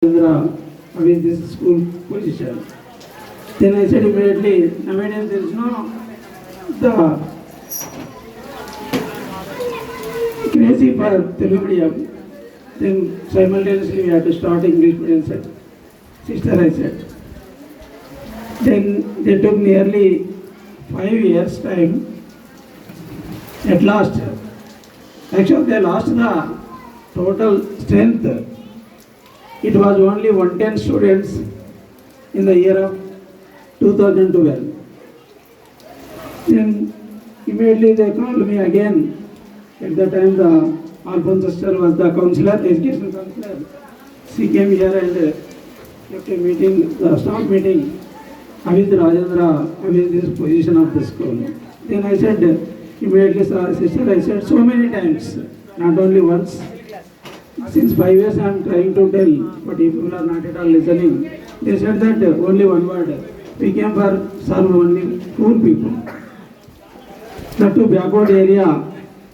with this school position. Then I said immediately, nowadays there is no the crazy for Telugu medium. Then simultaneously we have to start English medium said. Sister, I said. Then they took nearly 5 years time. At last, actually they lost the total strength. It was only 110 students in the year of 2012. Then immediately they called me again. At that time the Alphonse sister was the counselor, education counselor. She came here and kept a meeting, the staff meeting. Avid Rajendra, Avid this position of the school. Then I said, immediately sister, I said so many times, not only once. Since 5 years I am trying to tell, but people are not at all listening. They said that only one word, we came for serve only poor people. The two backward area,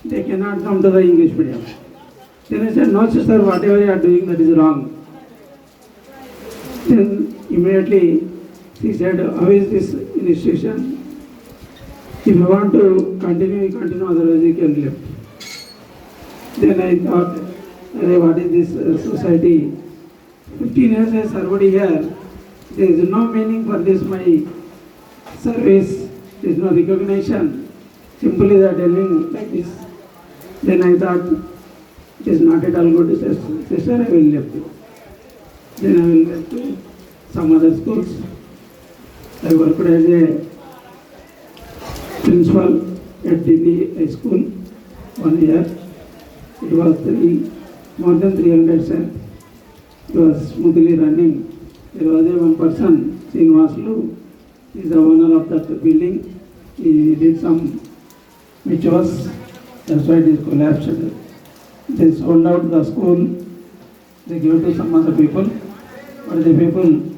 they cannot come to the English medium. Then I said, no sister, whatever you are doing that is wrong. Then immediately she said, how is this institution? If you want to continue, you continue, otherwise you can leave. Then I thought, what is this society? 15 years I served here. There is no meaning for this my service. There is no recognition. Simply they are telling like this. Then I thought, it is not at all good. Sister, I will leave you. Then I will go to some other schools. I worked as a principal at Delhi High School 1 year. It was more than 300 cents. It was smoothly running. There was a one person, Srinivaslu, he is the owner of that building. He did some rituals, that's why it is collapsed. They sold out the school, they gave to some other people, but the people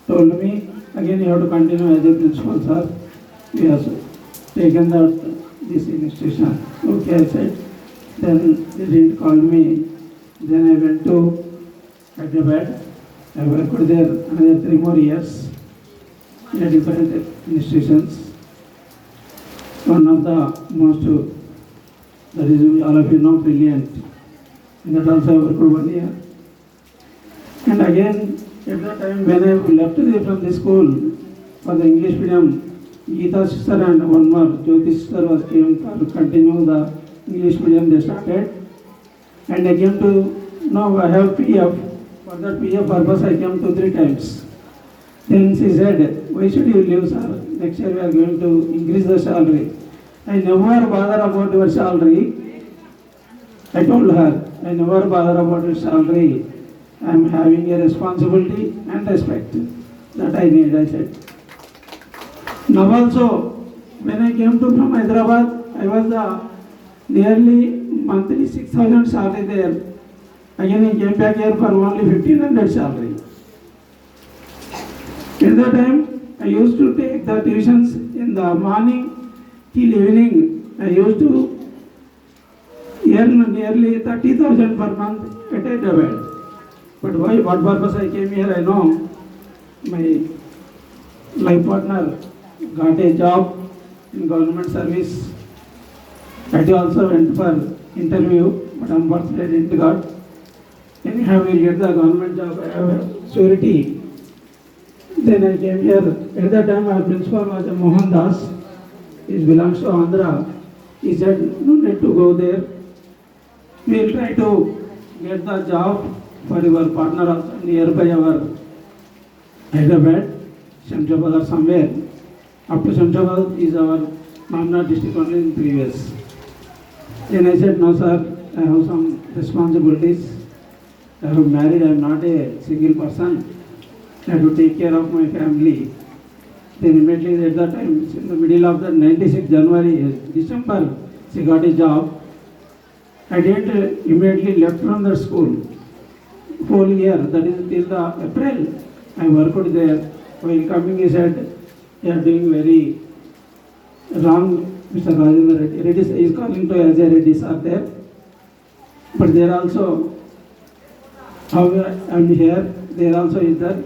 told me, again you have to continue as a principal, sir. We have taken out this institution. Okay, I said. Then they didn't call me. Then I went to Hyderabad. I worked there another 3 more years in different institutions. One of the most, that is all of you know, brilliant. And that also I worked 1 year. And again, at that time when I left from the school for the English medium, Geeta sister and one more, Jyoti sister was came for continue the English medium they started. And I came to know I have PF. For that PF purpose I came 2-3 times. Then she said, why should you leave, sir? Next year we are going to increase the salary. I never bother about your salary. I told her, I never bother about your salary. I am having a responsibility and respect. That I need, I said. Now also, when I came to from Hyderabad, I was the nearly monthly 6,000 salary there. Again I came back here for only 1,500 salary. At that time, I used to take the tuitions in the morning till evening. I used to earn nearly 30,000 per month at Hyderabad. But why? What purpose I came here? I know my life partner got a job in government service. I also went for interview, but unfortunately I didn't got. Anyhow, we'll get the government job. I have surety. Then I came here. At that time, my principal was Mohan Das. He belongs to Andhra. He said, no need to go there. We'll try to get the job for your partner also nearby our Hyderabad, Shamshabad or somewhere. Up to Shamshabad is our Mamna district only in 3 years. Then I said, no sir, I have some responsibilities. I have married, I am not a single person. I have to take care of my family. Then immediately at that time, in the middle of the 96 January, December, she got a job. I didn't immediately left from the school. Whole year, that is till the April, I worked there. While coming, he said, you are doing very wrong, Mr. Rajendra Reddy. Reddy is calling to as a Reddy are there. But there also, how I am here, there also is that.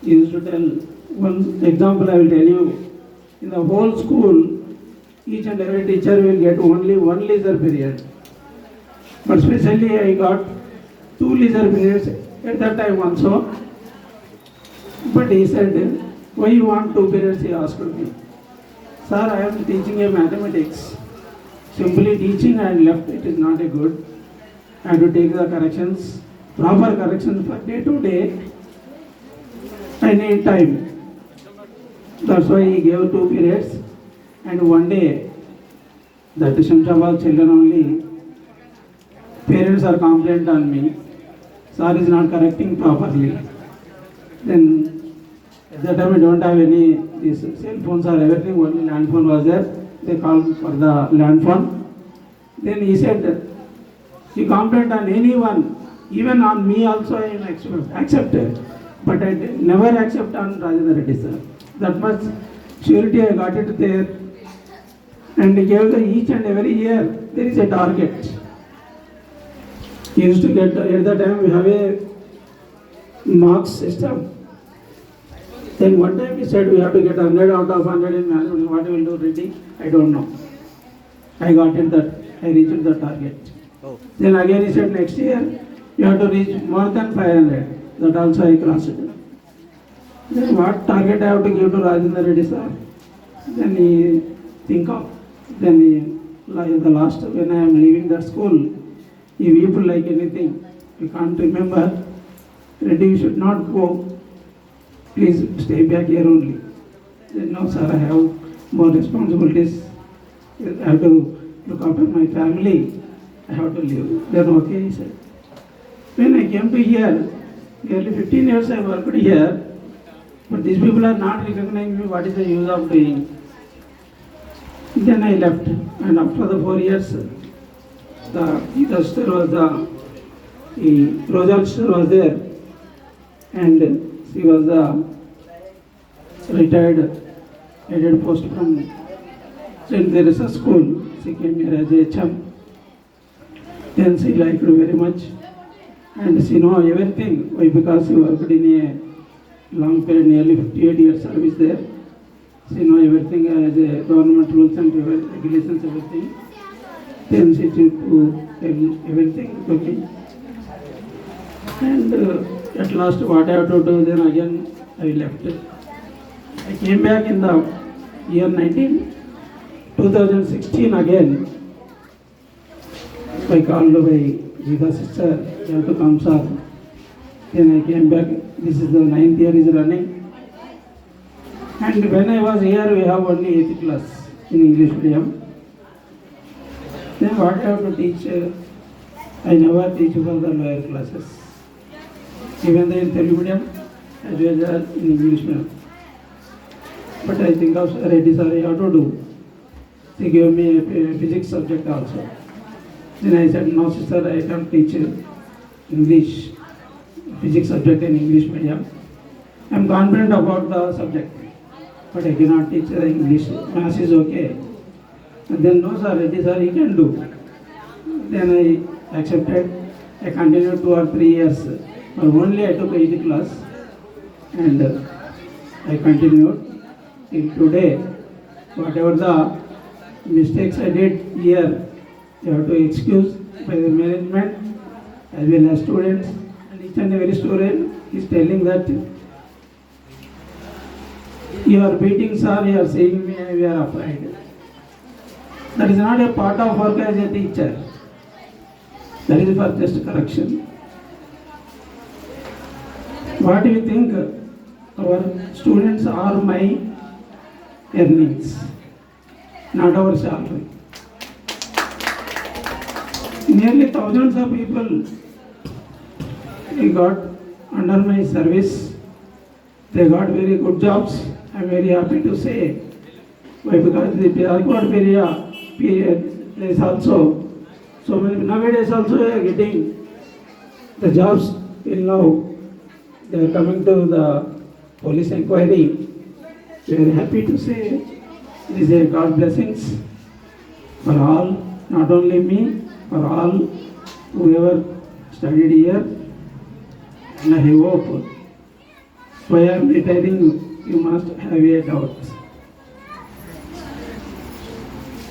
He used to tell one example I will tell you. In the whole school, each and every teacher will get only one leisure period. But specially I got two leisure periods at that time also. But he said, why you want two periods? He asked me. Sir, I am teaching a mathematics. Simply teaching and left, it is not a good. I have to take the corrections, proper corrections for day to day. I need time. That's why he gave two periods. And one day, that Shamshabad children only, parents are complained on me. Sir is not correcting properly. Then, at that time I don't have any, these cell phones or everything, only land phone was there. They called for the land phone. Then he said, he complained on anyone, even on me also I am accepted. But I never accept on Rajendra Reddy sir. That much surety I got it there. And he gave the each and every year, there is a target. He used to get, at that time we have a marks system. Then one time he said we have to get 100 out of 100 in mathematics. What we will do, Reddy? I don't know. I got it that, I reached the target. Oh. Then again he said next year, you have to reach more than 500. That also I crossed it. Then what target I have to give to Rajendra Reddy sir? Then he think of, then he, like the last, when I am leaving that school, he weep like anything. You can't remember. Reddy, you should not go. Please stay back here only. Then no sir, I have more responsibilities. I have to look after my family. I have to leave. Then okay, he said. When I came to here, nearly 15 years I worked here, but these people are not recognizing me. What is the use of doing? Then I left, and after the 4 years, the sister was the Rosal sister was there, and she was the retired headed post from St. Teresa School. She came here as a HM. Then she liked her very much, and she know everything. Why? Because she worked in a long period, nearly 58 years service there. She know everything as a government rules and regulations, everything. Then she took to tell everything to me. And at last what I have to do, then again I left. I came back in the year 2016 again. I called by Jita sister, you have to come sir. Then I came back, this is the 9th year is running. And when I was here, we have only 8th class in English medium. Then what I have to teach, I never teach for the lower classes. Even though in Telugu medium, as well as in English medium. But I think of Reddy sir, I have to do. They gave me a physics subject also. Then I said, no sister, I can't teach English, physics subject in English medium. I am confident about the subject, but I cannot teach English. Maths is okay. And then no sir, Reddy sir, he can do. Then I accepted. I continued 2 or 3 years. But only I took 8th class and I continued till today. Whatever the mistakes I did here, you have to excuse by the management as well as students. And each and every student is telling that you are beating sir, you are saying me, we are afraid. That is not a part of work as a teacher. That is for just correction. What do you think? Our students are my earnings, not our salary. Nearly thousands of people got under my service. They got very good jobs. I am very happy to say. Why? Because the backward period place also, so many nowadays also they are getting the jobs till now. They are coming to the police inquiry. We are happy to say this is a God blessings for all, not only me, for all whoever studied here. and I hope while retiring you must have a doubt.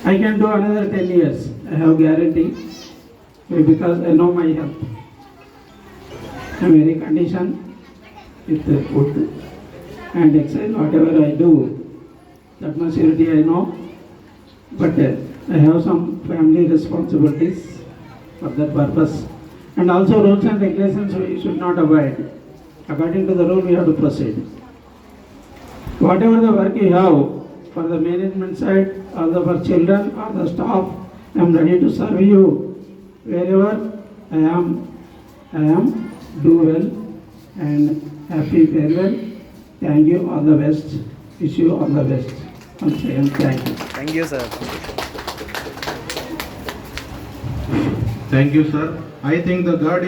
I can do another 10 years, I have guarantee, because I know my health. I am very conditioned with the food and exercise, whatever I do, that much surety I know, but I have some family responsibilities for that purpose. And also rules and regulations we should not avoid. According to the rule we have to proceed. Whatever the work you have for the management side or the for children or the staff, I am ready to serve you wherever I am, do well and happy farewell. Thank you, all the best. Wish you all the best. Once again, thank you. Thank you, sir. Thank you, sir. I think the God